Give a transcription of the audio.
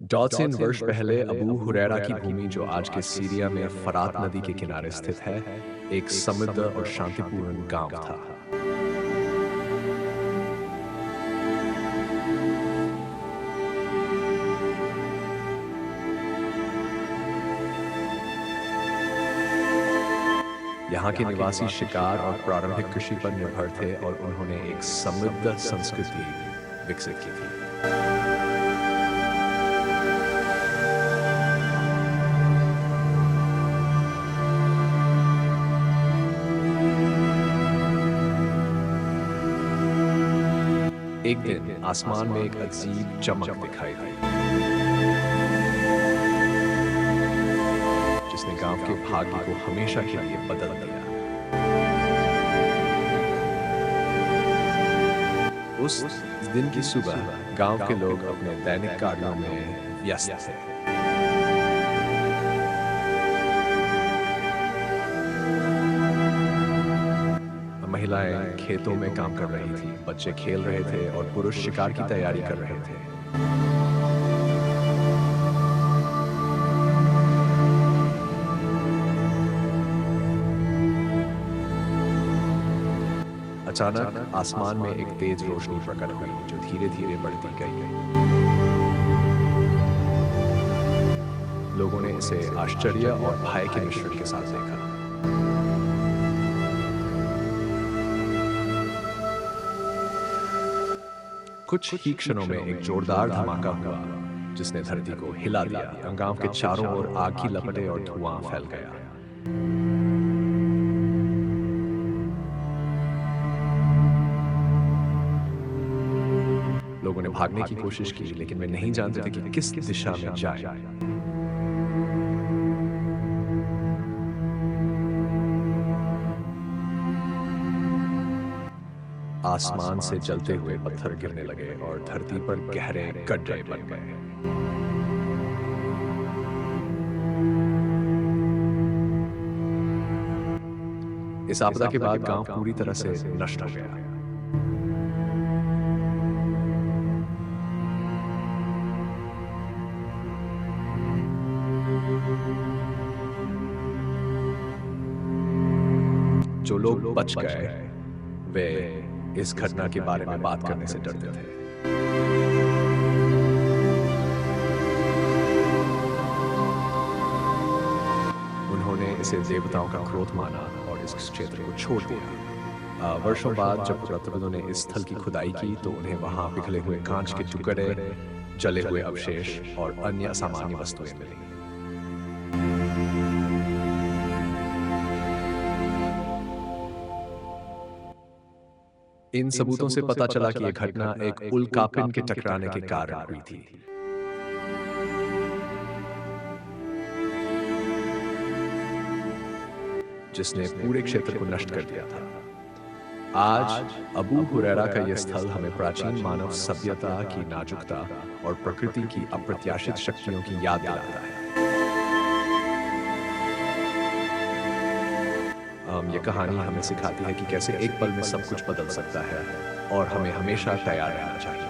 डॉल्सिन वर्ष पहले अबू हुरैरा की भूमि जो आज के सीरिया में फरात नदी के किनारे स्थित है, एक समृद्ध और शांतिपूर्ण गांव था। यहाँ के निवासी शिकार और प्रारंभिक कृषि पर निर्भर थे और उन्होंने एक समृद्ध संस्कृति विकसित की थी। एक दिन आसमान में एक अजीब चमक दिखाई दी, जिसने गांव के भाग्य को हमेशा के लिए बदल दिया। उस दिन की सुबह गांव के लोग अपने दैनिक कार्यों में व्यस्त थे। महिलाएं खेतों में काम कर रही थी, बच्चे खेल रहे थे और पुरुष शिकार की तैयारी कर रहे थे। अचानक आसमान में एक तेज रोशनी प्रकट हुई जो धीरे धीरे बढ़ती गई। लोगों ने इसे आश्चर्य और भय के मिश्रण के साथ देखा। कुछ ही क्षणों में एक जोरदार धमाका हुआ जिसने धरती को हिला दिया। गांव के चारों ओर आग की लपटें और धुआं फैल गया। लोगों ने भागने की कोशिश की, लेकिन वे नहीं जानते थे कि किस दिशा में जाएं। आसमान से जलते हुए पत्थर गिरने लगे और धरती पर गहरे गड्ढे बन गए। इस आपदा के बाद गांव पूरी तरह से नष्ट हो गया। जो लोग बच गए वे इस घटना के बारे में बात करने से डरते थे। उन्होंने इसे देवताओं का क्रोध माना और इस क्षेत्र को छोड़ दिया। वर्षों बाद जब पुरातत्वविदों ने इस स्थल की खुदाई की तो उन्हें वहां पिघले हुए कांच के टुकड़े, जले हुए अवशेष और अन्य असामान्य वस्तुएं मिली। इन सबूतों से पता चला कि यह घटना एक उल्कापिंड के टकराने के कारण हुई थी। जिसने पूरे क्षेत्र को नष्ट कर दिया था। आज अबू हुरैरा का यह स्थल हमें प्राचीन मानव सभ्यता की नाजुकता और प्रकृति की अप्रत्याशित शक्तियों की याद दिलाता है। ये कहानी हमें सिखाती है कि कैसे एक पल में सब कुछ बदल सकता है और हमें हमेशा तैयार रहना चाहिए।